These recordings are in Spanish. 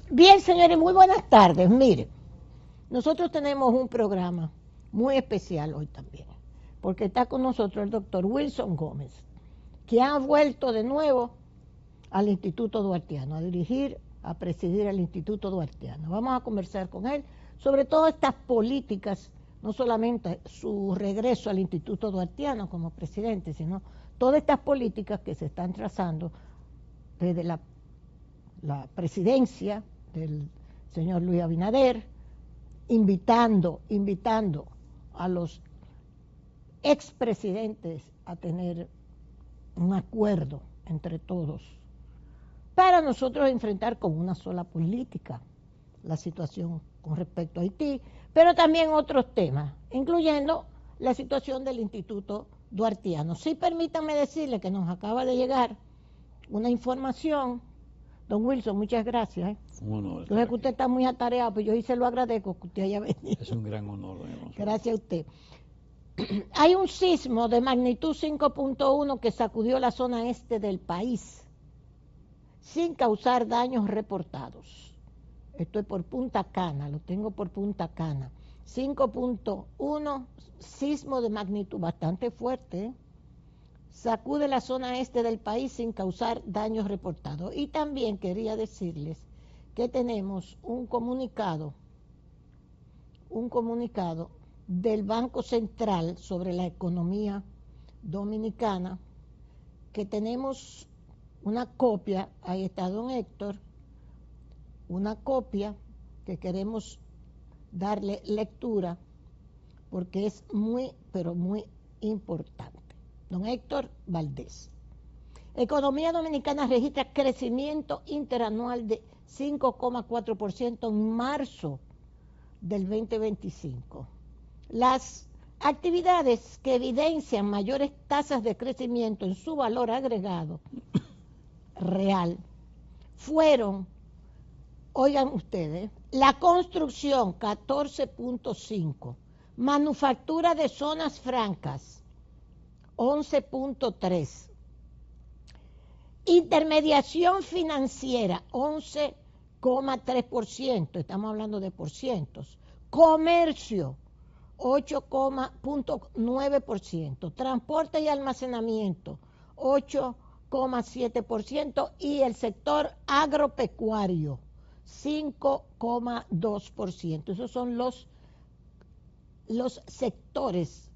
Bien, señores, muy buenas tardes. Mire, nosotros tenemos un programa muy especial hoy también, porque está con nosotros el doctor Wilson Gómez, que ha vuelto de nuevo al Instituto Duartiano, a dirigir, a presidir el Instituto Duartiano. Vamos a conversar con él sobre todas estas políticas, no solamente su regreso al Instituto Duartiano como presidente, sino todas estas políticas que se están trazando desde la presidencia del señor Luis Abinader, invitando a los expresidentes a tener un acuerdo entre todos para nosotros enfrentar con una sola política la situación con respecto a Haití, pero también otros temas, incluyendo la situación del Instituto Duartiano. Sí, permítanme decirle que nos acaba de llegar una información. Don Wilson, muchas gracias. Un honor. Yo sé que usted está muy atareado, pero yo sí se lo agradezco que usted haya venido. Es un gran honor. Gracias a usted. Hay un sismo de magnitud 5.1 que sacudió la zona este del país sin causar daños reportados. Esto es por Punta Cana, lo tengo por Punta Cana. 5.1, sismo de magnitud bastante fuerte, ¿eh? Sacude la zona este del país sin causar daños reportados. Y también quería decirles que tenemos un comunicado del Banco Central sobre la economía dominicana, que tenemos una copia, ahí está don Héctor, una copia que queremos darle lectura porque es muy, pero muy importante. Don Héctor Valdés. Economía dominicana registra crecimiento interanual de 5,4% en marzo del 2025. Las actividades que evidencian mayores tasas de crecimiento en su valor agregado real fueron, oigan ustedes, la construcción 14.5, manufactura de zonas francas 11.3, intermediación financiera 11,3%, estamos hablando de porcientos, comercio 8,9%, transporte y almacenamiento 8,7% y el sector agropecuario 5,2%. Esos son los sectores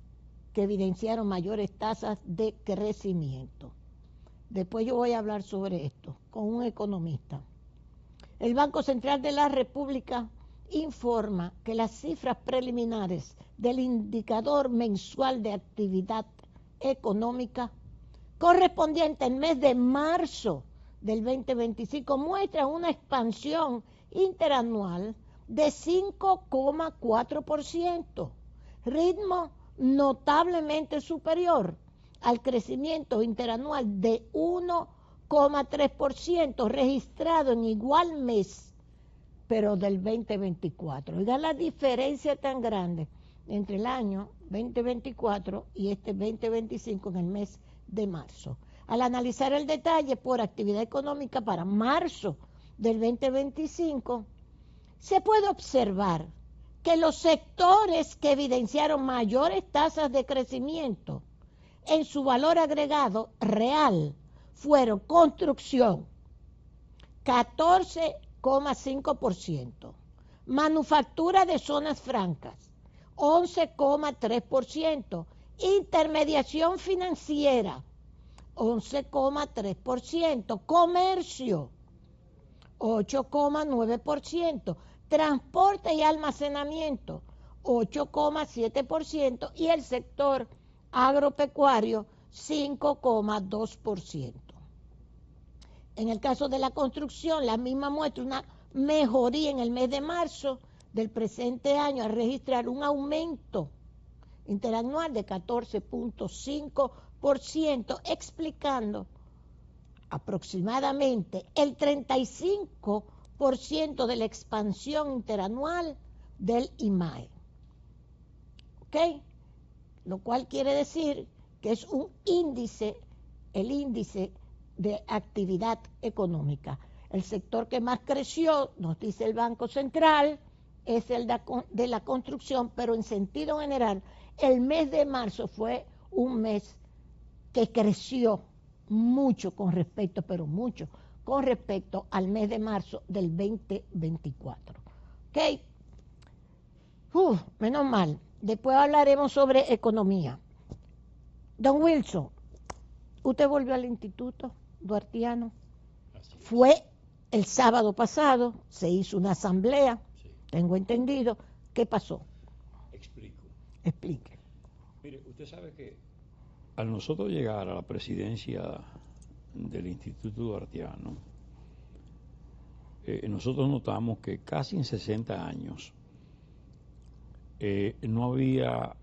que evidenciaron mayores tasas de crecimiento. Después yo voy a hablar sobre esto con un economista. El Banco Central de la República informa que las cifras preliminares del indicador mensual de actividad económica correspondiente al mes de marzo del 2025 muestran una expansión interanual de 5,4%, ritmo notablemente superior al crecimiento interanual de 1,3% registrado en igual mes, pero del 2024. Oigan la diferencia tan grande entre el año 2024 y este 2025 en el mes de marzo. Al analizar el detalle por actividad económica para marzo del 2025, se puede observar que los sectores que evidenciaron mayores tasas de crecimiento en su valor agregado real fueron construcción, 14,5%, manufactura de zonas francas, 11,3%, intermediación financiera, 11,3%, comercio, 8,9%, transporte y almacenamiento, 8,7% y el sector agropecuario, 5,2%. En el caso de la construcción, la misma muestra una mejoría en el mes de marzo del presente año a registrar un aumento interanual de 14,5%, explicando aproximadamente el 35% de la expansión interanual del IMAE. ¿Ok? Lo cual quiere decir que es un índice, el índice de actividad económica. El sector que más creció, nos dice el Banco Central, es el de la construcción, pero en sentido general, el mes de marzo fue un mes que creció mucho con respecto, pero mucho, con respecto al mes de marzo del 2024. ¿Ok? Menos mal. Después hablaremos sobre economía. Don Wilson, usted volvió al Instituto Duartiano. Fue el sábado pasado, se hizo una asamblea, sí. Tengo entendido. ¿Qué pasó? Explico. Explique. Mire, usted sabe que al nosotros llegar a la presidencia del Instituto Duartiano, nosotros notamos que casi en 60 años no había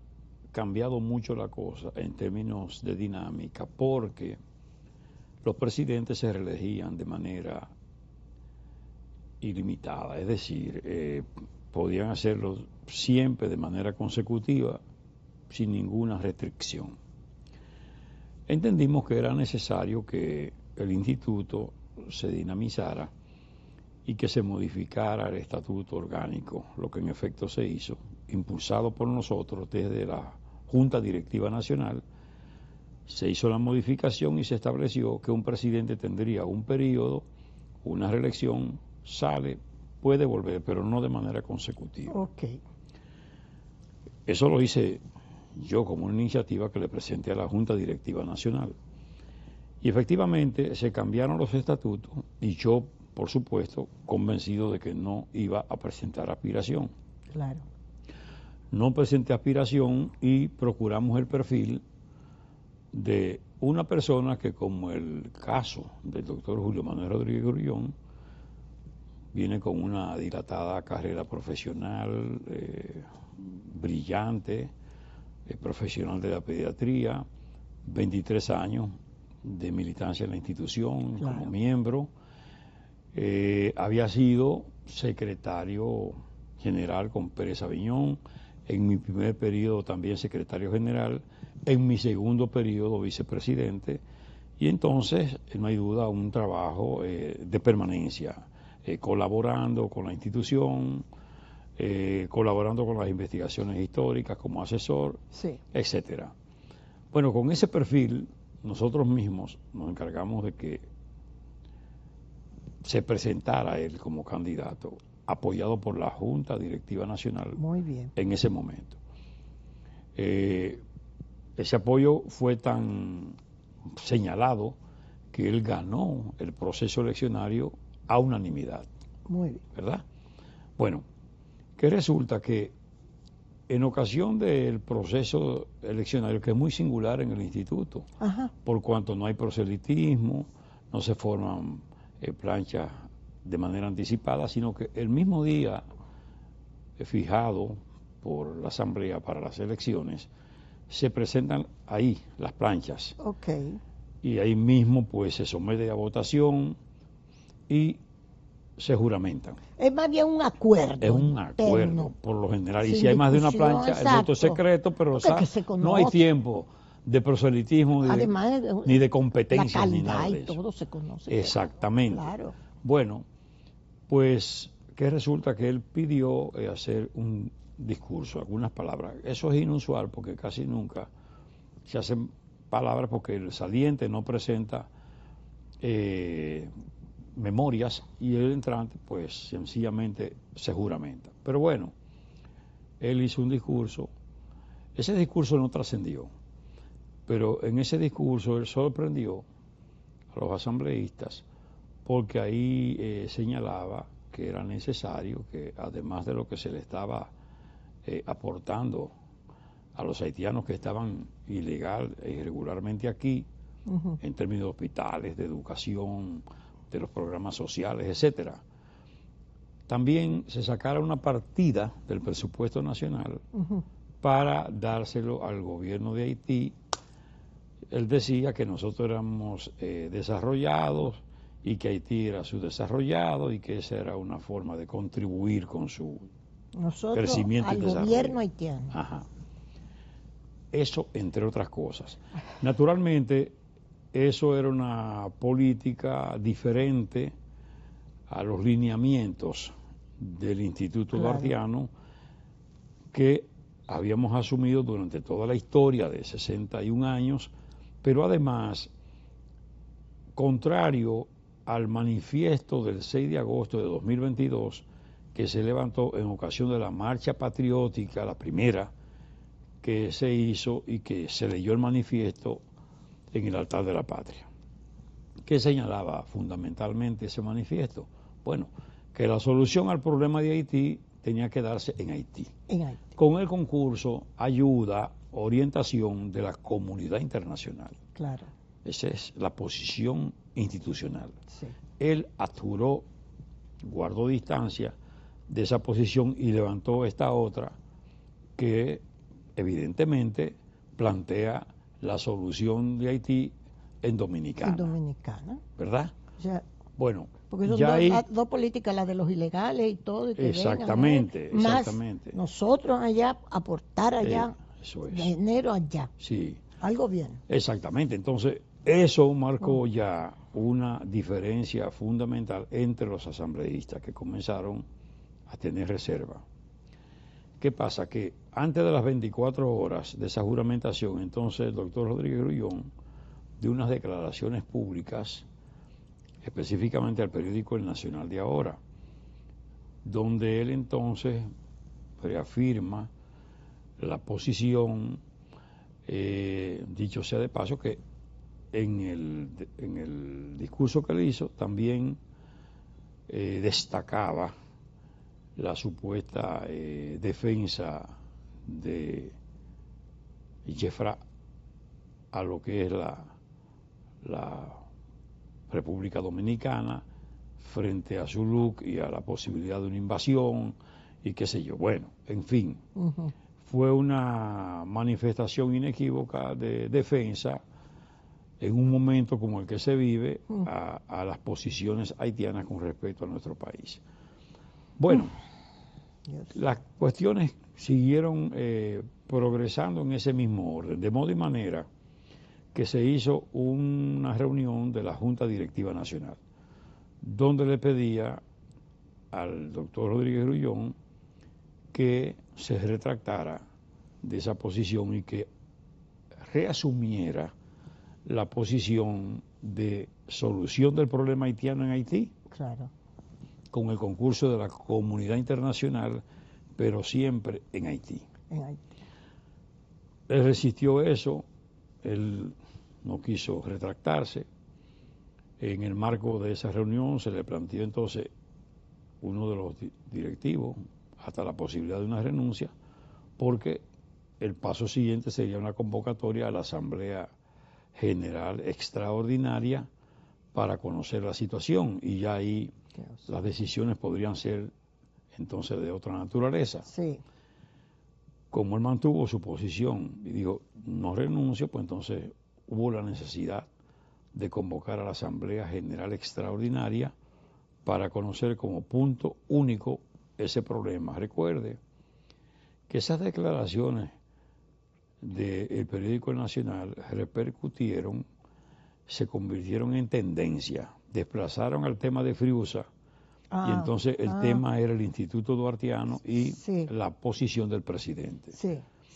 cambiado mucho la cosa en términos de dinámica, porque los presidentes se reelegían de manera ilimitada, es decir, podían hacerlo siempre de manera consecutiva, sin ninguna restricción. Entendimos que era necesario que el instituto se dinamizara y que se modificara el estatuto orgánico, lo que en efecto se hizo, impulsado por nosotros desde la Junta Directiva Nacional. Se hizo la modificación y se estableció que un presidente tendría un periodo, una reelección, sale, puede volver, pero no de manera consecutiva. Okay. Eso lo hice yo como una iniciativa que le presenté a la Junta Directiva Nacional. Y efectivamente se cambiaron los estatutos y yo, por supuesto, convencido de que no iba a presentar aspiración. Claro. No presenté aspiración y procuramos el perfil de una persona que, como el caso del doctor Julio Manuel Rodríguez Grullón, viene con una dilatada carrera profesional, brillante, profesional de la pediatría, 23 años de militancia en la institución, claro, como miembro. Había sido secretario general con Pérez Aviñón, en mi primer periodo también secretario general, en mi segundo periodo vicepresidente, y entonces, no hay duda, un trabajo de permanencia, colaborando con la institución, colaborando con las investigaciones históricas como asesor, sí, etcétera. Bueno, con ese perfil, nosotros mismos nos encargamos de que se presentara él como candidato, apoyado por la Junta Directiva Nacional. Muy bien. En ese momento. Ese apoyo fue tan señalado que él ganó el proceso eleccionario a unanimidad. Muy bien. ¿Verdad? Bueno, que resulta que en ocasión del proceso eleccionario, que es muy singular en el instituto, ajá, por cuanto no hay proselitismo, no se forman planchas de manera anticipada, sino que el mismo día fijado por la Asamblea para las elecciones, se presentan ahí las planchas. Okay. Y ahí mismo pues se somete a votación y se juramentan. Es más bien un acuerdo. Es un acuerdo, interno, por lo general. Y si hay más de una plancha, exacto, el voto es secreto, pero no hay tiempo de proselitismo además, ni de competencia ni nada de eso. Todo se conoce. Exactamente. Claro. Bueno, pues que resulta que él pidió hacer un discurso, algunas palabras. Eso es inusual porque casi nunca se hacen palabras porque el saliente no presenta memorias y el entrante pues sencillamente se juramenta. Pero bueno, él hizo un discurso. Ese discurso no trascendió, pero en ese discurso él sorprendió a los asambleístas porque ahí señalaba que era necesario que, además de lo que se le estaba aportando a los haitianos que estaban ilegal e irregularmente aquí, en términos de hospitales, de educación, de los programas sociales, etcétera, también se sacara una partida del presupuesto nacional para dárselo al gobierno de Haití. Él decía que nosotros éramos desarrollados y que Haití era subdesarrollado y que esa era una forma de contribuir con su crecimiento y desarrollo. Al gobierno haitiano. Ajá. Eso, entre otras cosas. Naturalmente, eso era una política diferente a los lineamientos del Instituto Claro. Duartiano que habíamos asumido durante toda la historia de 61 años, pero además, contrario al manifiesto del 6 de agosto de 2022, que se levantó en ocasión de la marcha patriótica, la primera que se hizo y que se leyó el manifiesto en el altar de la patria. ¿Qué señalaba fundamentalmente ese manifiesto? Bueno, que la solución al problema de Haití tenía que darse en Haití, con el concurso, ayuda, orientación de la comunidad internacional. Claro. Esa es la posición institucional. Sí. Él adjuró, guardó distancia de esa posición y levantó esta otra que evidentemente plantea la solución de Haití en Dominicana. En Dominicana. ¿Verdad? Ya. Bueno, porque son ya dos políticas, la de los ilegales y todo. Y que exactamente, vengan, más exactamente. Nosotros allá, aportar allá, eso es. dinero allá. Sí. Algo bien. Exactamente. Entonces, eso marcó ya una diferencia fundamental entre los asambleístas que comenzaron a tener reserva. ¿Qué pasa? Que antes de las 24 horas de esa juramentación, entonces el doctor Rodríguez Grullón dio unas declaraciones públicas, específicamente al periódico El Nacional de Ahora, donde él entonces reafirma la posición, dicho sea de paso, que en el discurso que le hizo también destacaba la supuesta defensa de Jeffra a lo que es la República Dominicana frente a Zuluk y a la posibilidad de una invasión y qué sé yo. Bueno, en fin, fue una manifestación inequívoca de defensa en un momento como el que se vive a las posiciones haitianas con respecto a nuestro país. Bueno, las cuestiones siguieron progresando en ese mismo orden, de modo y manera que se hizo una reunión de la Junta Directiva Nacional, donde le pedía al doctor Rodríguez Grullón que se retractara de esa posición y que reasumiera la posición de solución del problema haitiano en Haití, claro, con el concurso de la comunidad internacional, pero siempre en Haití. Él resistió eso, él no quiso retractarse. En el marco de esa reunión se le planteó entonces uno de los directivos hasta la posibilidad de una renuncia, porque el paso siguiente sería una convocatoria a la Asamblea General Extraordinaria para conocer la situación, y ya ahí las decisiones podrían ser entonces de otra naturaleza. Sí. Como él mantuvo su posición y dijo, no renuncio, pues entonces hubo la necesidad de convocar a la Asamblea General Extraordinaria para conocer como punto único ese problema. Recuerde que esas declaraciones del periódico El Nacional repercutieron, se convirtieron en tendencia, desplazaron al tema de Friusa, y entonces el tema era el Instituto Duartiano y la posición del presidente.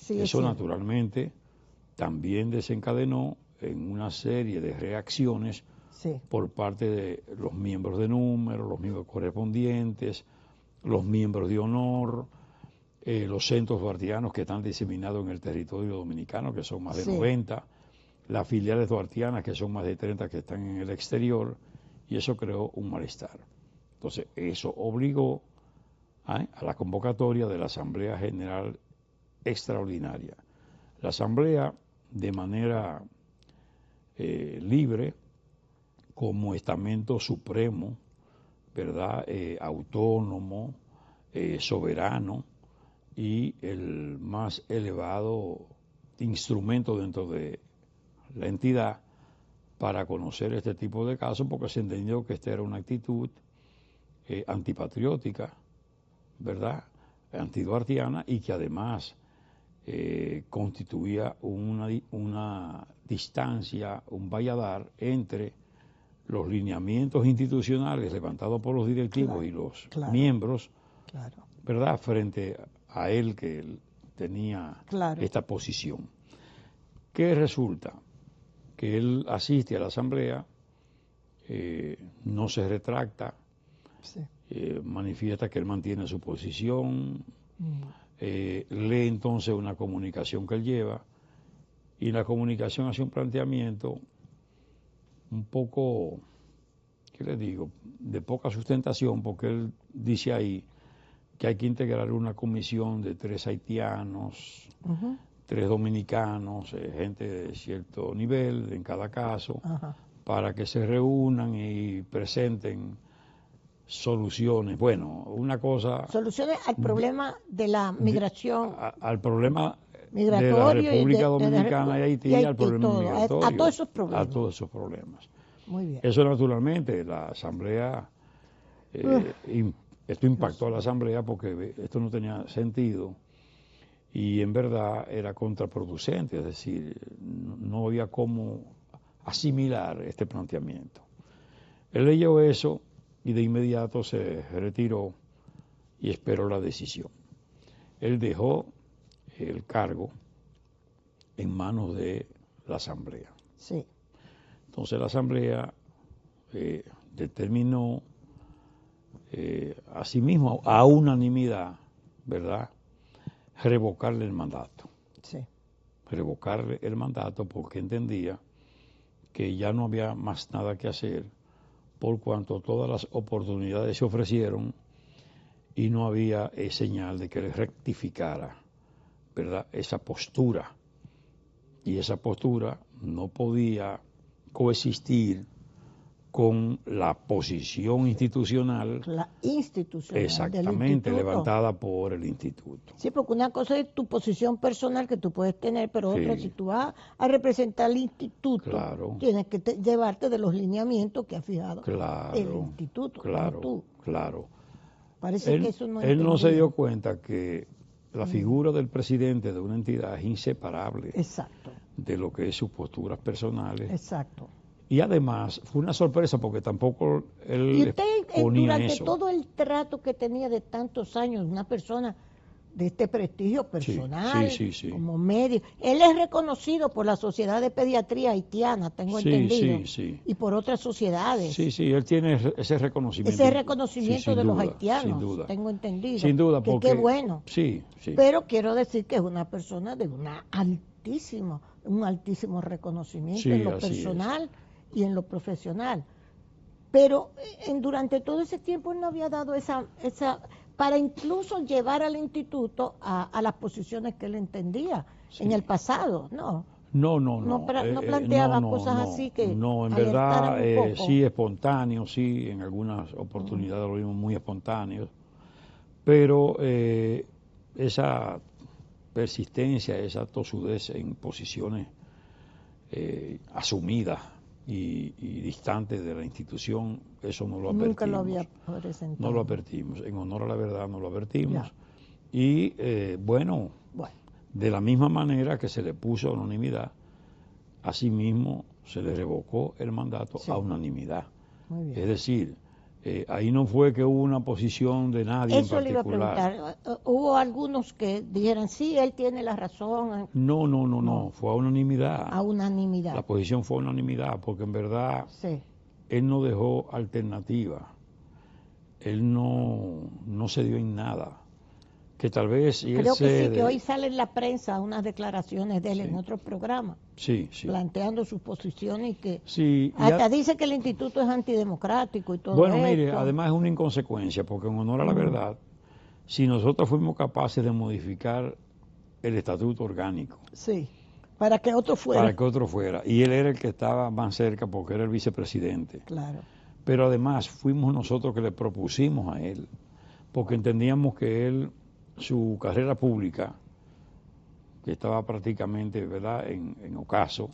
Eso naturalmente también desencadenó en una serie de reacciones por parte de los miembros de número, los miembros correspondientes, los miembros de honor, los centros duartianos que están diseminados en el territorio dominicano, que son más de 90, las filiales duartianas, que son más de 30 que están en el exterior, y eso creó un malestar. Entonces, eso obligó a la convocatoria de la Asamblea General Extraordinaria. La Asamblea, de manera libre, como estamento supremo, ¿verdad? Autónomo, soberano y el más elevado instrumento dentro de la entidad para conocer este tipo de casos, porque se entendió que esta era una actitud antipatriótica, ¿verdad? Antiduartiana, y que además constituía una distancia, un valladar entre los lineamientos institucionales levantados por los directivos y los miembros, ¿verdad?, frente a él, que él tenía esta posición. ¿Qué resulta? Que él asiste a la asamblea, no se retracta, manifiesta que él mantiene su posición, lee entonces una comunicación que él lleva, y en la comunicación hace un planteamiento un poco, ¿qué le digo?, de poca sustentación, porque él dice ahí que hay que integrar una comisión de 3 haitianos, 3 dominicanos, gente de cierto nivel en cada caso, para que se reúnan y presenten soluciones. Bueno, una cosa... Soluciones al problema de la migración. Al problema migratorio de la República Dominicana y Haití, al problema migratorio. A todos esos problemas. A todos esos problemas. Muy bien. Eso naturalmente, la Asamblea, esto impactó a la Asamblea porque esto no tenía sentido y en verdad era contraproducente, es decir, no había cómo asimilar este planteamiento. Él leyó eso y de inmediato se retiró y esperó la decisión. Él dejó el cargo en manos de la Asamblea. Sí. Entonces la Asamblea determinó asimismo a unanimidad, ¿verdad?, revocarle el mandato. Sí. Revocarle el mandato porque entendía que ya no había más nada que hacer por cuanto todas las oportunidades se ofrecieron y no había señal de que le rectificara, ¿verdad?, esa postura. Y esa postura no podía coexistir con la posición institucional, exactamente, levantada por el instituto. Sí, porque una cosa es tu posición personal que tú puedes tener, pero otra, si tú vas a representar al instituto, tienes que llevarte de los lineamientos que ha fijado el instituto, no tú. Parece que eso no él no se dio cuenta que la figura del presidente de una entidad es inseparable de lo que es sus posturas personales. Exacto. Y además fue una sorpresa porque tampoco él y usted, ponía durante eso. todo el trato que tenía de tantos años, una persona de este prestigio personal, como médico, él es reconocido por la Sociedad de Pediatría Haitiana, tengo entendido, y por otras sociedades. Sí, él tiene ese reconocimiento. Ese reconocimiento de los haitianos, sin duda. Tengo entendido. Sin duda, porque... Qué bueno. Sí. Pero quiero decir que es una persona de un altísimo reconocimiento en lo personal y en lo profesional. Pero durante todo ese tiempo él no había dado esa para incluso llevar al instituto a las posiciones que él entendía en el pasado, ¿no? No planteaba cosas así que no, en verdad sí espontáneo, sí, en algunas oportunidades lo vimos muy espontáneo, pero esa persistencia, esa tosudez en posiciones asumidas y distantes de la institución, eso no lo advertimos. Nunca lo había presentado. No lo advertimos, en honor a la verdad no lo advertimos. Y bueno, de la misma manera que se le puso anonimidad, asimismo se le revocó el mandato a unanimidad. Muy bien. Es decir, ahí no fue que hubo una posición de nadie en particular. Eso le iba a preguntar. ¿Hubo algunos que dijeran, sí, él tiene la razón? No, fue a unanimidad. A unanimidad. La posición fue a unanimidad, porque en verdad él no dejó alternativa. Él no se dio en nada. Que tal vez... Creo que sí, que hoy sale en la prensa unas declaraciones de él en otro programa. Sí. Planteando sus posiciones y que... Sí, hasta dice que el instituto es antidemocrático y todo eso. Bueno, mire, además es una inconsecuencia, porque en honor a la verdad, si nosotros fuimos capaces de modificar el estatuto orgánico... Sí, para que otro fuera. Y él era el que estaba más cerca porque era el vicepresidente. Claro. Pero además fuimos nosotros que le propusimos a él, porque entendíamos que él... su carrera pública, que estaba prácticamente, ¿verdad?, en ocaso,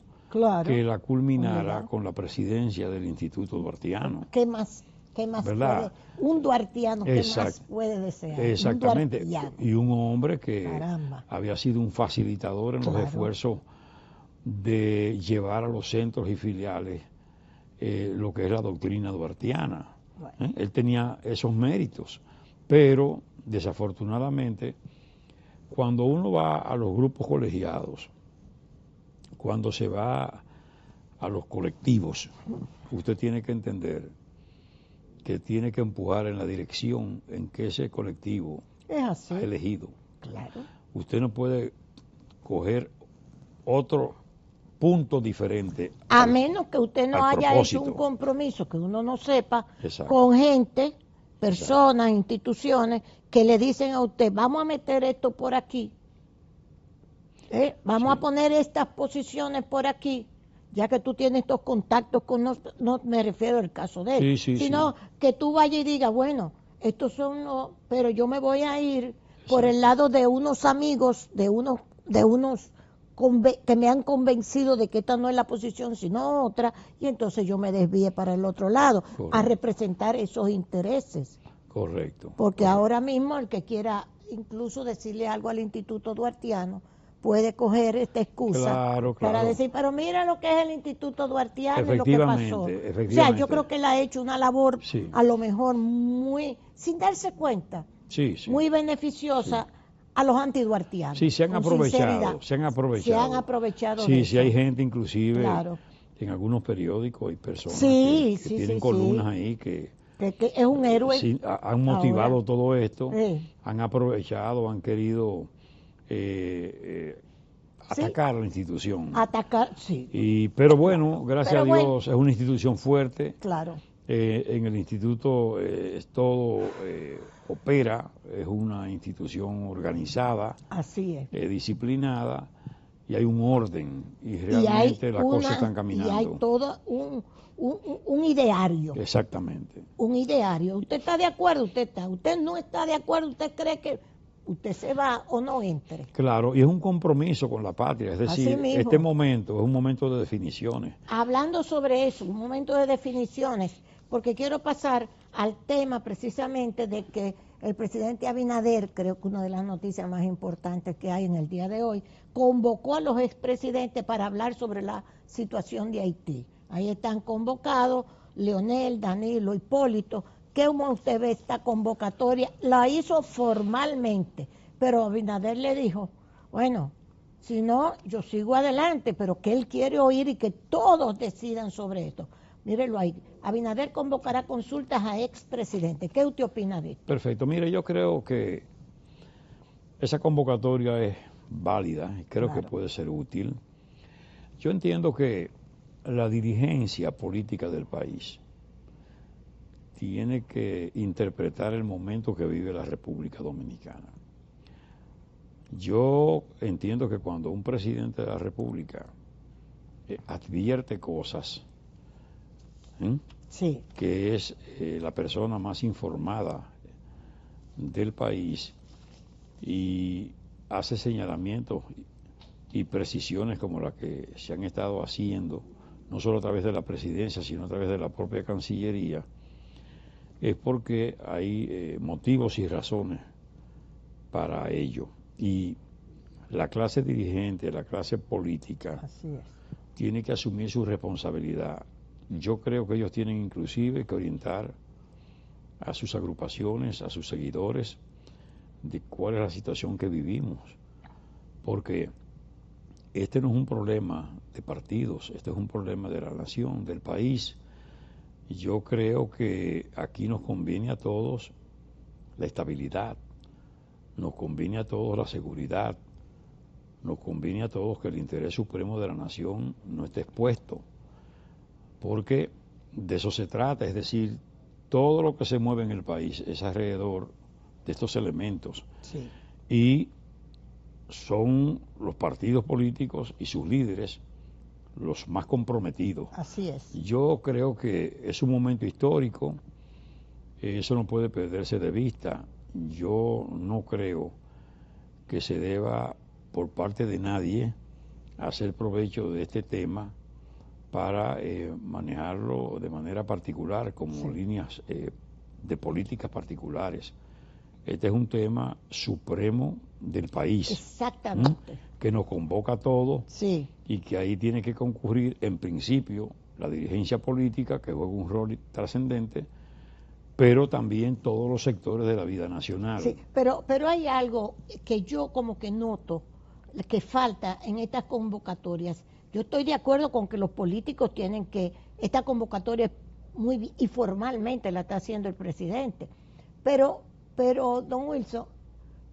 que la culminara con la presidencia del Instituto Duartiano. ¿Qué más puede? Un duartiano, ¿qué más puede desear? Exactamente. Y un hombre que había sido un facilitador en los esfuerzos de llevar a los centros y filiales lo que es la doctrina duartiana. Bueno. Él tenía esos méritos, pero desafortunadamente, cuando uno va a los grupos colegiados, cuando se va a los colectivos, usted tiene que entender que tiene que empujar en la dirección en que ese colectivo Es así. ha elegido. Claro. Usted no puede coger otro punto diferente A menos que usted no al haya hecho un propósito. compromiso que uno no sepa Exacto. con gente, personas, instituciones que le dicen a usted, vamos a meter esto por aquí, vamos Sí. a poner estas posiciones por aquí, ya que tú tienes estos contactos con nosotros, no me refiero al caso de él, Sí, sino sí. que tú vayas y digas, bueno, estos son los, pero yo me voy a ir por el Exacto. lado de unos amigos, de unos que me han convencido de que esta no es la posición sino otra, y entonces yo me desvíe para el otro lado, Correcto. a representar esos intereses. Correcto. Porque correcto. ahora mismo el que quiera incluso decirle algo al Instituto Duartiano puede coger esta excusa Claro, para claro. decir, pero mira lo que es el Instituto Duartiano y lo que Efectivamente, pasó. O sea, efectivamente. yo creo que él ha hecho una labor Sí. a lo mejor muy, sin darse cuenta, Sí, sí. muy beneficiosa a los antiduartianos. Sí, se han con aprovechado, sinceridad. se han aprovechado. Se han aprovechado Sí, de sí eso. hay gente inclusive Claro. en algunos periódicos y personas Sí, que sí, tienen sí, columnas sí. ahí que Que es un héroe. sí, han motivado ahora. todo esto, Sí. han aprovechado, han querido Sí. atacar la institución. Atacar, sí. Pero bueno, gracias Pero a bueno. Dios, es una institución fuerte. Claro. En el instituto todo opera, es una institución organizada, Así es. disciplinada, y hay un orden, y Y hay realmente las cosas están caminando. Y hay todo un ideario. Exactamente. Un ideario. ¿Usted está de acuerdo? Usted está. ¿Usted no está de acuerdo? ¿Usted cree que usted se va o no entre? Claro, y es un compromiso con la patria, es decir, Así mismo. este momento es un momento de definiciones. Hablando sobre eso, un momento de definiciones, porque quiero pasar al tema precisamente de que el presidente Abinader, creo que una de las noticias más importantes que hay en el día de hoy, convocó a los expresidentes para hablar sobre la situación de Haití. Ahí están convocados Leonel, Danilo, Hipólito. ¿Cómo usted ve esta convocatoria? La hizo formalmente, pero Abinader le dijo, bueno, si no, yo sigo adelante, pero que él quiere oír y que todos decidan sobre esto. Mírenlo ahí. Abinader convocará consultas a expresidentes. ¿Qué usted opina de esto? Perfecto, mire, yo creo que esa convocatoria es válida, y creo Claro. que puede ser útil. Yo entiendo que la dirigencia política del país tiene que interpretar el momento que vive la República Dominicana. Yo entiendo que cuando un presidente de la República advierte cosas, Sí. que es la persona más informada del país y hace señalamientos y precisiones como las que se han estado haciendo, no solo a través de la presidencia, sino a través de la propia Cancillería, es porque hay motivos y razones para ello. Y la clase dirigente, la clase política, Así es. tiene que asumir su responsabilidad. Yo creo que ellos tienen inclusive que orientar a sus agrupaciones, a sus seguidores, de cuál es la situación que vivimos. Porque este no es un problema de partidos, este es un problema de la nación, del país. Yo creo que aquí nos conviene a todos la estabilidad, nos conviene a todos la seguridad, nos conviene a todos que el interés supremo de la nación no esté expuesto, porque de eso se trata, es decir, todo lo que se mueve en el país es alrededor de estos elementos. Sí. Y son los partidos políticos y sus líderes los más comprometidos. Así es. Yo creo que es un momento histórico, eso no puede perderse de vista. Yo no creo que se deba por parte de nadie hacer provecho de este tema para manejarlo de manera particular, como líneas de políticas particulares. Este es un tema supremo del país. Exactamente. Que nos convoca a todos Sí. y que ahí tiene que concurrir, en principio, la dirigencia política, que juega un rol trascendente, pero también todos los sectores de la vida nacional. Sí, pero hay algo que yo como que noto que falta en estas convocatorias. Yo estoy de acuerdo con que los políticos tienen que, esta convocatoria muy y formalmente la está haciendo el presidente, pero don Wilson,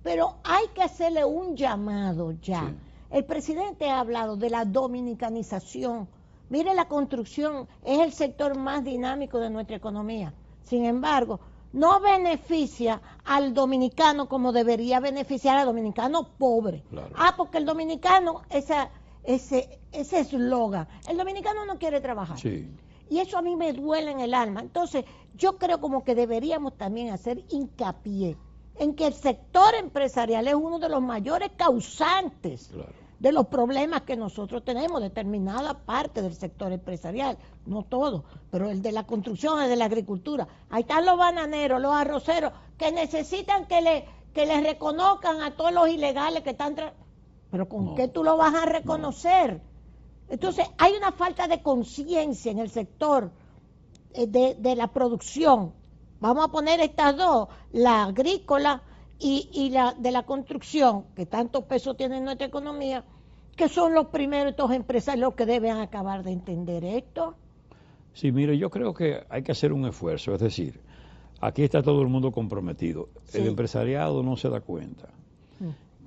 pero hay que hacerle un llamado ya. Sí. El presidente ha hablado de la dominicanización. Mire, la construcción es el sector más dinámico de nuestra economía. Sin embargo, no beneficia al dominicano como debería beneficiar al dominicano pobre. Claro. Porque el dominicano, ese eslogan, el dominicano no quiere trabajar. Sí. Y eso a mí me duele en el alma. Entonces, yo creo como que deberíamos también hacer hincapié en que el sector empresarial es uno de los mayores causantes, Claro, de los problemas que nosotros tenemos, determinada parte del sector empresarial, no todo, pero el de la construcción, el de la agricultura. Ahí están los bananeros, los arroceros, que necesitan que les reconozcan a todos los ilegales que están... Pero ¿con qué tú lo vas a reconocer? Entonces, hay una falta de conciencia en el sector de la producción. Vamos a poner estas dos, la agrícola y la de la construcción, que tanto peso tiene en nuestra economía, que son los primeros estos empresarios los que deben acabar de entender esto. Sí, mire, yo creo que hay que hacer un esfuerzo, es decir, aquí está todo el mundo comprometido. Sí. El empresariado no se da cuenta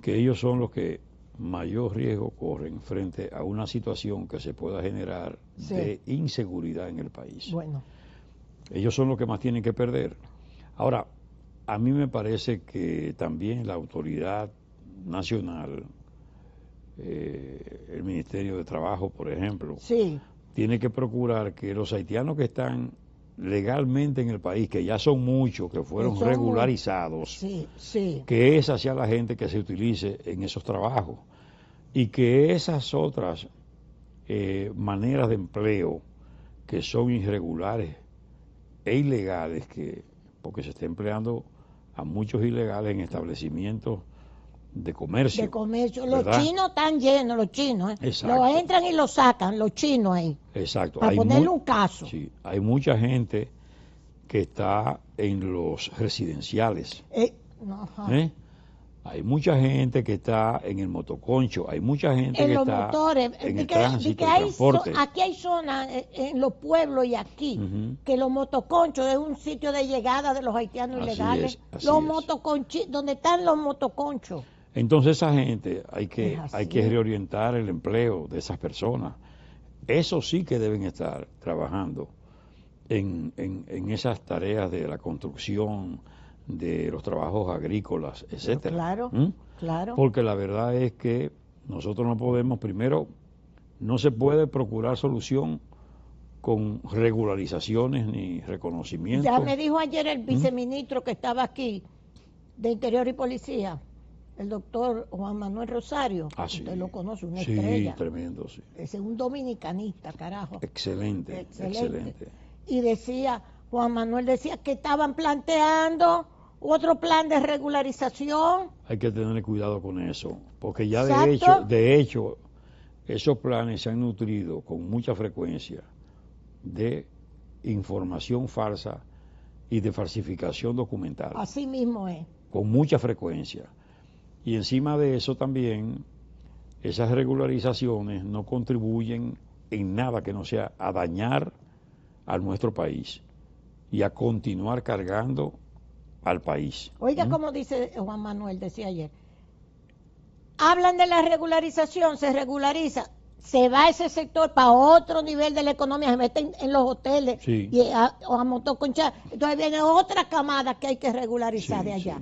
que ellos son los que mayor riesgo corren frente a una situación que se pueda generar de inseguridad en el país. Bueno. Ellos son los que más tienen que perder. Ahora, a mí me parece que también la autoridad nacional, el Ministerio de Trabajo, por ejemplo, Sí. tiene que procurar que los haitianos que están legalmente en el país, que ya son muchos, que fueron regularizados, sí. que esa sea la gente que se utilice en esos trabajos y que esas otras maneras de empleo que son irregulares e ilegales, porque se está empleando a muchos ilegales en establecimientos de comercio. De comercio. ¿verdad? Los chinos están llenos, los chinos. Exacto. Los entran y los sacan, los chinos ahí. Exacto. Para ponerle un caso. Sí, hay mucha gente que está en los residenciales. Hay mucha gente que está en el motoconcho, hay mucha gente en que los está motores, en el tránsito, el transporte. Aquí hay zonas en los pueblos y aquí, que los motoconchos es un sitio de llegada de los haitianos ilegales. Los motoconchos, donde están los motoconchos. Entonces esa gente hay que reorientar el empleo de esas personas. Eso sí que deben estar trabajando en esas tareas de la construcción, de los trabajos agrícolas, etcétera. Claro, claro. Porque la verdad es que nosotros no podemos, primero, no se puede procurar solución con regularizaciones ni reconocimientos. Ya me dijo ayer el viceministro que estaba aquí, de Interior y Policía, el doctor Juan Manuel Rosario, usted lo conoce, una estrella. Sí, tremendo, sí. Es un dominicanista, carajo. Excelente. Y decía, Juan Manuel decía que estaban planteando otro plan de regularización. Hay que tener cuidado con eso, porque ya de hecho, esos planes se han nutrido con mucha frecuencia de información falsa y de falsificación documental. Así mismo es. Con mucha frecuencia. Y encima de eso también, esas regularizaciones no contribuyen en nada que no sea a dañar a nuestro país y a continuar cargando al país. Oiga, como dice Juan Manuel, decía ayer, hablan de la regularización, se regulariza, se va ese sector para otro nivel de la economía, se meten en los hoteles o a motoconchar, entonces viene otra camada que hay que regularizar de allá.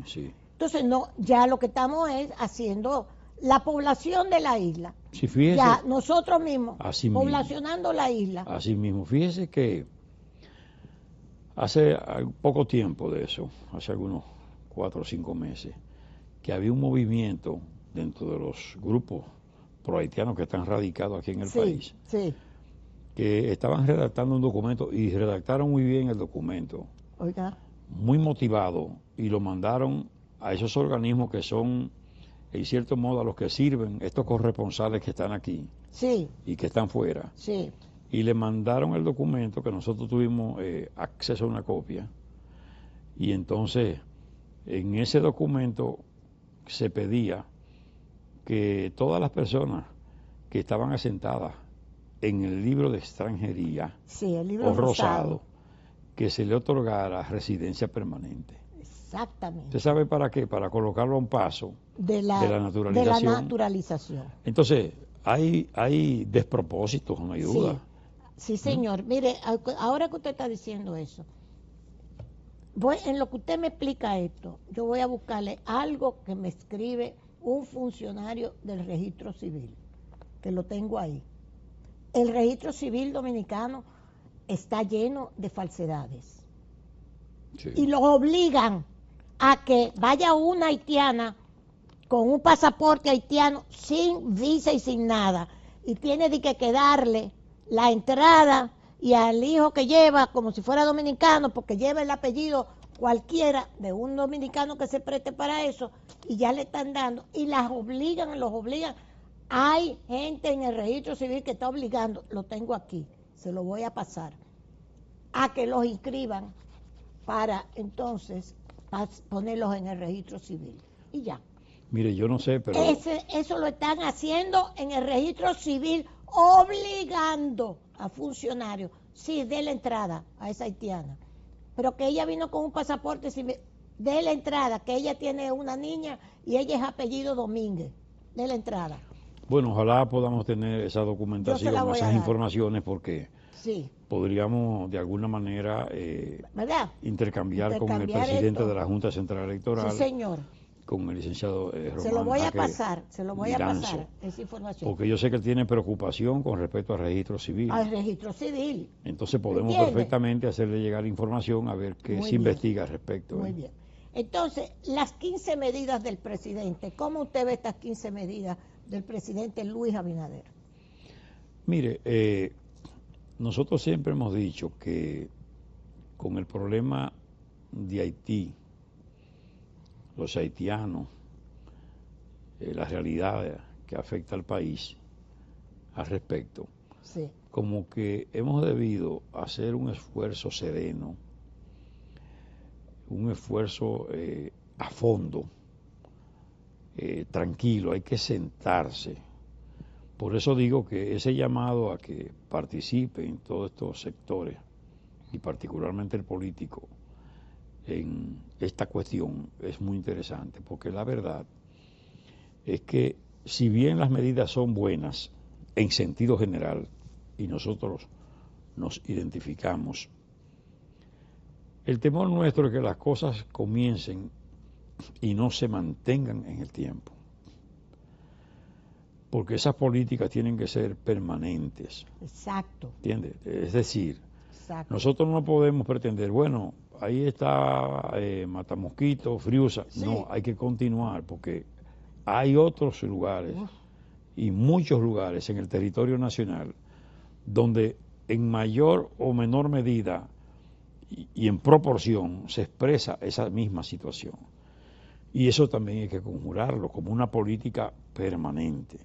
Entonces, no, ya lo que estamos es haciendo la población de la isla. Sí, fíjese, ya nosotros mismos, poblacionando mismo, la isla. Así mismo, fíjese que hace poco tiempo de eso, hace algunos 4 o 5 meses, que había un movimiento dentro de los grupos pro-haitianos que están radicados aquí en el país, que estaban redactando un documento y redactaron muy bien el documento, muy motivado, y lo mandaron a esos organismos que son, en cierto modo, a los que sirven estos corresponsales que están aquí y que están fuera. y le mandaron el documento, que nosotros tuvimos acceso a una copia, y entonces en ese documento se pedía que todas las personas que estaban asentadas en el libro de extranjería, sí, el libro o rosado, que se le otorgara residencia permanente. Exactamente. ¿Usted sabe para qué? Para colocarlo a un paso de la naturalización. Entonces, hay despropósitos, no hay duda. Sí, señor. Mire, ahora que usted está diciendo eso, en lo que usted me explica esto, yo voy a buscarle algo que me escribe un funcionario del registro civil, que lo tengo ahí. El registro civil dominicano está lleno de falsedades. Sí. Y los obligan a que vaya una haitiana con un pasaporte haitiano sin visa y sin nada, y tiene de que darle la entrada y al hijo que lleva como si fuera dominicano, porque lleva el apellido cualquiera de un dominicano que se preste para eso, y ya le están dando, y los obligan. Hay gente en el registro civil que está obligando, lo tengo aquí, se lo voy a pasar, a que los inscriban para entonces ponerlos en el registro civil. Y ya. Mire, yo no sé, pero... Eso lo están haciendo en el registro civil, obligando a funcionarios. Sí, dé la entrada a esa haitiana. Pero que ella vino con un pasaporte, dé la entrada, que ella tiene una niña y ella es apellido Domínguez. Dé la entrada. Bueno, ojalá podamos tener esa documentación, esas informaciones, porque sí, podríamos de alguna manera intercambiar con el presidente de la Junta Central Electoral. Sí, señor. Con el licenciado Román. Se lo voy a pasar esa información. Porque yo sé que él tiene preocupación con respecto al registro civil. Al registro civil. Entonces podemos perfectamente hacerle llegar información a ver qué se investiga al respecto. Muy bien. Entonces, las 15 medidas del presidente, ¿cómo usted ve estas 15 medidas del presidente Luis Abinader? Mire, nosotros siempre hemos dicho que con el problema de Haití, los haitianos, la realidad que afecta al país al respecto, sí, como que hemos debido hacer un esfuerzo sereno, un esfuerzo a fondo, tranquilo, hay que sentarse. Por eso digo que ese llamado a que participe en todos estos sectores, y particularmente el político, en esta cuestión es muy interesante, porque la verdad es que si bien las medidas son buenas en sentido general y nosotros nos identificamos, el temor nuestro es que las cosas comiencen y no se mantengan en el tiempo, porque esas políticas tienen que ser permanentes. Exacto. ¿Entiendes? Es decir, nosotros no podemos pretender, bueno, ahí está Matamosquito, Friusa. Sí. No, hay que continuar, porque hay otros lugares y muchos lugares en el territorio nacional donde en mayor o menor medida y en proporción se expresa esa misma situación. Y eso también hay que conjurarlo como una política permanente.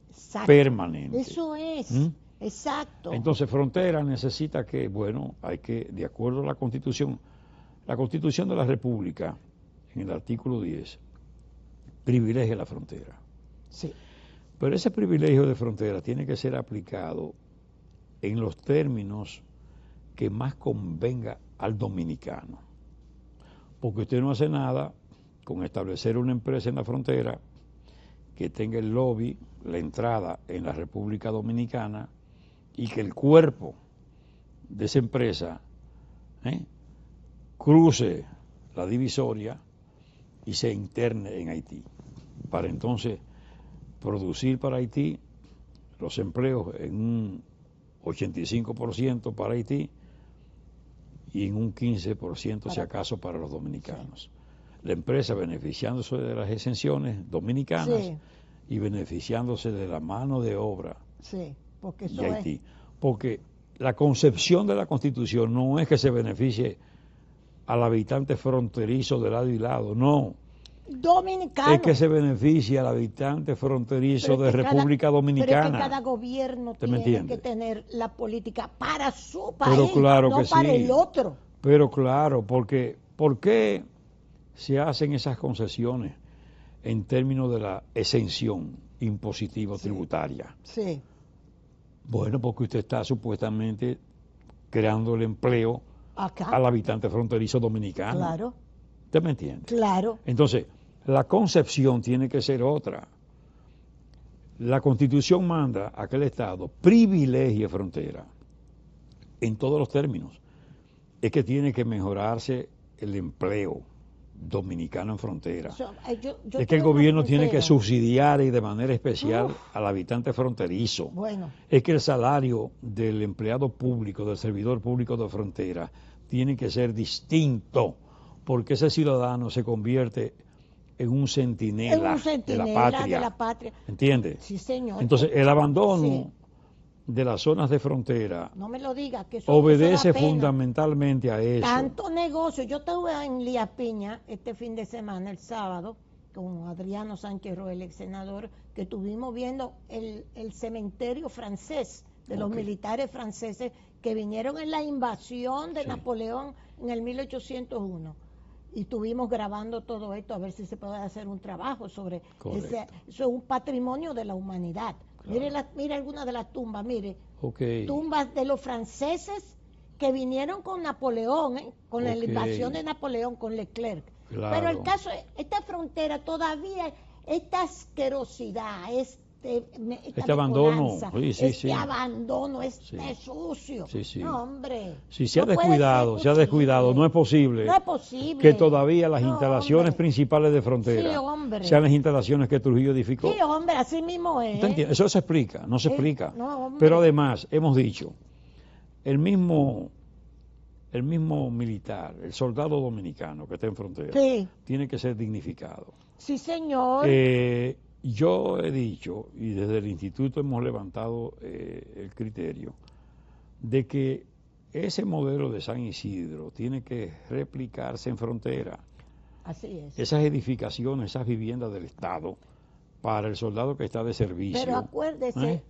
Exacto. Permanente. Eso es. Exacto. Entonces, Frontera necesita que, bueno, hay que, de acuerdo a la Constitución de la República, en el artículo 10, privilegia la frontera. Sí. Pero ese privilegio de frontera tiene que ser aplicado en los términos que más convenga al dominicano. Porque usted no hace nada con establecer una empresa en la frontera que tenga el lobby, la entrada en la República Dominicana, y que el cuerpo de esa empresa cruce la divisoria y se interne en Haití, para entonces producir para Haití los empleos en un 85% para Haití y en un 15% si acaso para los dominicanos. Sí. La empresa beneficiándose de las exenciones dominicanas, sí, y beneficiándose de la mano de obra, sí, porque eso de Haití. Porque la concepción de la Constitución no es que se beneficie al habitante fronterizo de lado y lado, no. dominicano. Es que se beneficia al habitante fronterizo de República Dominicana. Pero es que cada gobierno tiene que tener la política para su país, pero claro no que para sí. el otro. Pero claro, porque ¿por qué se hacen esas concesiones en términos de la exención impositiva tributaria? Sí. Bueno, porque usted está supuestamente creando el empleo Acá. al habitante fronterizo dominicano. Claro. ¿Usted me entiende? Claro. Entonces, la concepción tiene que ser otra. La Constitución manda a que el Estado privilegie frontera en todos los términos. Es que tiene que mejorarse el empleo dominicano en frontera. Es que el gobierno tiene que subsidiar y de manera especial al habitante fronterizo. Bueno. Es que el salario del empleado público, del servidor público de frontera, tiene que ser distinto, porque ese ciudadano se convierte en un centinela, de la patria. ¿Entiende? Sí, señor. Entonces, el abandono de las zonas de frontera, no me lo diga, que obedece eso fundamentalmente a eso. Tanto negocio. Yo estuve en Lía Piña este fin de semana, el sábado, con Adriano Sánchez Roel, ex senador, que estuvimos viendo el cementerio francés de los militares franceses que vinieron en la invasión de Napoleón en el 1801. Y estuvimos grabando todo esto a ver si se puede hacer un trabajo sobre eso. Es un patrimonio de la humanidad. Claro. Mire algunas de las tumbas, mire. Tumbas de los franceses que vinieron con Napoleón, con la invasión de Napoleón, con Leclerc. Claro. Pero el caso es, esta frontera todavía, esta asquerosidad, este abandono, abandono, sucio. No, hombre. Si se ha descuidado, no es posible. No es posible. Que todavía las instalaciones principales de frontera sean las instalaciones que Trujillo edificó. Sí, hombre, así mismo es. Eso se explica, no se explica. No, pero además, hemos dicho, el mismo militar, el soldado dominicano que está en frontera, tiene que ser dignificado. Sí, señor. Yo he dicho, y desde el instituto hemos levantado el criterio, de que ese modelo de San Isidro tiene que replicarse en frontera. Así es. Esas edificaciones, esas viviendas del Estado, para el soldado que está de servicio. Pero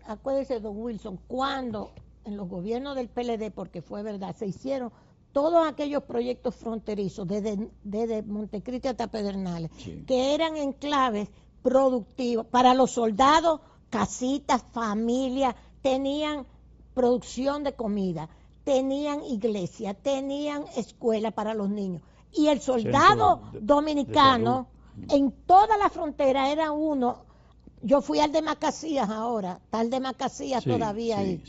acuérdese, don Wilson, cuando en los gobiernos del PLD, porque fue verdad, se hicieron todos aquellos proyectos fronterizos, desde Montecristi hasta Pedernales, que eran enclaves productivos para los soldados, casitas, familias, tenían producción de comida, tenían iglesia, tenían escuela para los niños. Y el soldado dominicano, en toda la frontera era uno. Yo fui al de Macasías ahora, está el de Macasías todavía ahí.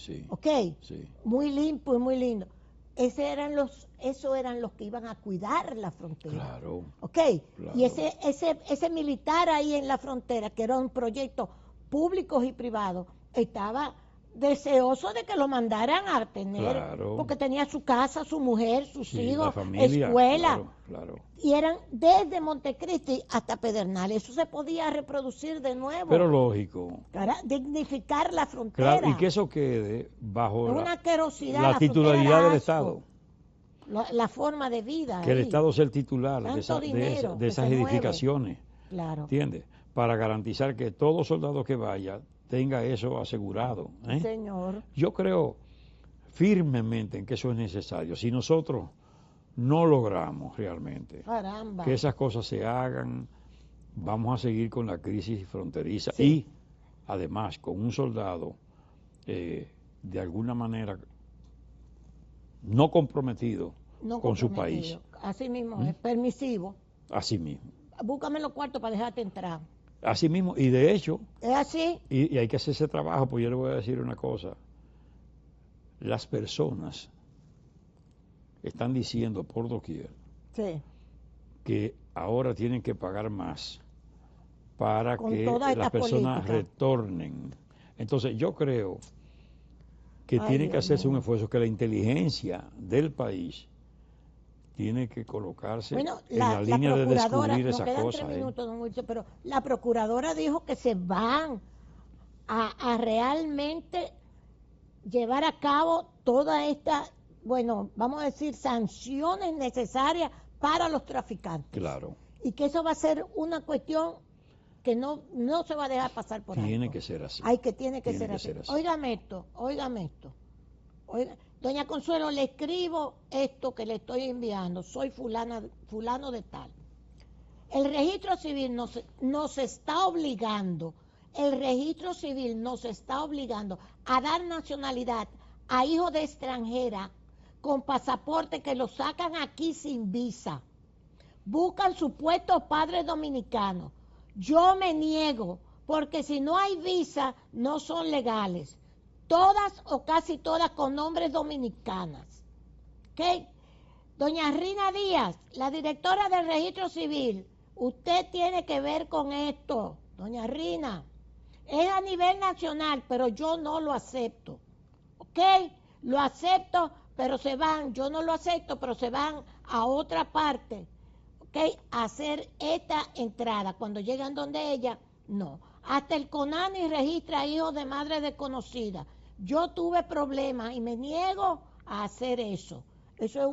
Muy limpio y muy lindo. Esos eran los que iban a cuidar la frontera. Claro. Claro. Y ese militar ahí en la frontera, que era un proyecto públicos y privados, estaba deseoso de que lo mandaran a tener, porque tenía su casa, su mujer, sus hijos, familia, escuela. Claro. Y eran desde Montecristi hasta Pedernales. Eso se podía reproducir de nuevo. Pero lógico. Para dignificar la frontera. Claro, y que eso quede bajo la titularidad del Estado. La forma de vida. Que el Estado sea el titular de esas edificaciones. Claro. ¿Entiendes? Para garantizar que todo soldado que vaya tenga eso asegurado. Señor. Yo creo firmemente en que eso es necesario. Si nosotros no logramos realmente que esas cosas se hagan, vamos a seguir con la crisis fronteriza y además con un soldado de alguna manera no comprometido con su país. Así mismo es, permisivo. Así mismo. Búscame los cuartos para dejarte entrar. Así mismo, y de hecho, es así. Y hay que hacer ese trabajo, pues yo le voy a decir una cosa. Las personas están diciendo por doquier que ahora tienen que pagar más para que las personas retornen. Entonces yo creo que tiene que hacerse un esfuerzo, que la inteligencia del país tiene que colocarse en la línea de descubrir esas cosas. 3 minutos, don Wilson, pero la procuradora dijo que se van a realmente llevar a cabo toda esta, vamos a decir, sanciones necesarias para los traficantes. Claro. Y que eso va a ser una cuestión que no se va a dejar pasar por ahí. Tiene que ser así. Tiene que ser así. Óigame esto. Oiga, doña Consuelo, le escribo esto que le estoy enviando. Soy fulano de tal. El registro civil nos está obligando, a dar nacionalidad a hijos de extranjera con pasaporte que lo sacan aquí sin visa. Buscan supuestos padres dominicanos. Yo me niego, porque si no hay visa, no son legales. Todas o casi todas con nombres dominicanas. ¿Ok? Doña Rina Díaz, la directora del registro civil, usted tiene que ver con esto, doña Rina. Es a nivel nacional, pero yo no lo acepto. ¿Ok? Lo acepto, pero se van. Yo no lo acepto, pero se van a otra parte. ¿Ok? A hacer esta entrada. Cuando llegan donde ella, no. Hasta el CONANI registra hijos de madre desconocida. Yo tuve problemas y me niego a hacer eso. Eso es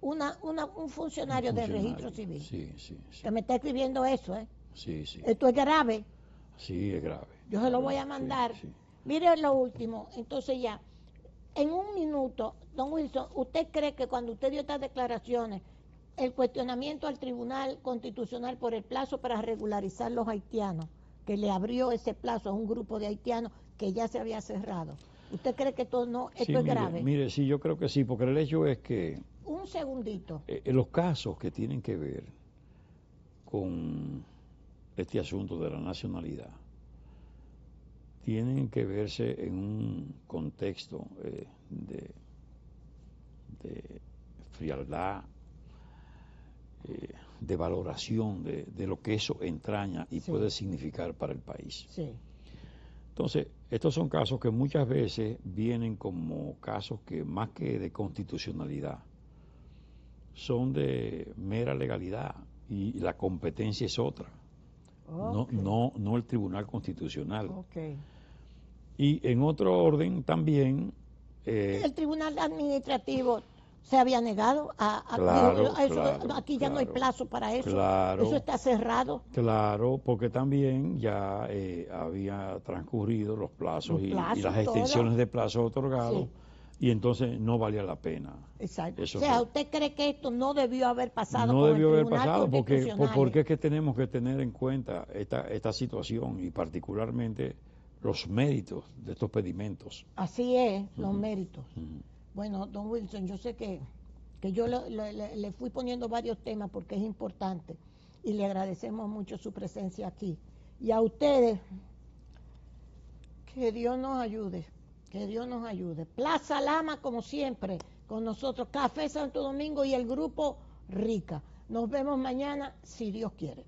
un funcionario del registro civil. Sí. Que me está escribiendo eso, ¿eh? Sí. Esto es grave. Sí, es grave. Yo se lo voy a mandar. Sí. Mire lo último. Entonces ya, en un minuto, don Wilson, ¿usted cree que cuando usted dio estas declaraciones, el cuestionamiento al Tribunal Constitucional por el plazo para regularizar los haitianos, que le abrió ese plazo a un grupo de haitianos que ya se había cerrado, ¿usted cree que esto es grave? Mire, sí, yo creo que sí, porque el hecho es que... Un segundito. Los casos que tienen que ver con este asunto de la nacionalidad tienen que verse en un contexto de frialdad, de valoración de lo que eso entraña y puede significar para el país. Sí. Entonces, estos son casos que muchas veces vienen como casos que más que de constitucionalidad son de mera legalidad y la competencia es otra. Okay. No el Tribunal Constitucional. Okay. Y en otro orden también... el Tribunal Administrativo se había negado aquí ya no hay plazo para eso. Eso está cerrado. Claro, porque también ya había transcurrido los plazos y las extensiones de plazo otorgados. Sí. Y entonces no valía la pena. Exacto. Eso ¿usted cree que esto no debió haber pasado? No debió haber pasado porque es que tenemos que tener en cuenta esta situación y particularmente los méritos de estos pedimentos. Así es, los méritos. Bueno, don Wilson, yo sé que yo le fui poniendo varios temas porque es importante y le agradecemos mucho su presencia aquí. Y a ustedes, que Dios nos ayude. Que Dios nos ayude. Plaza Lama, como siempre, con nosotros. Café Santo Domingo y el Grupo Rica. Nos vemos mañana, si Dios quiere.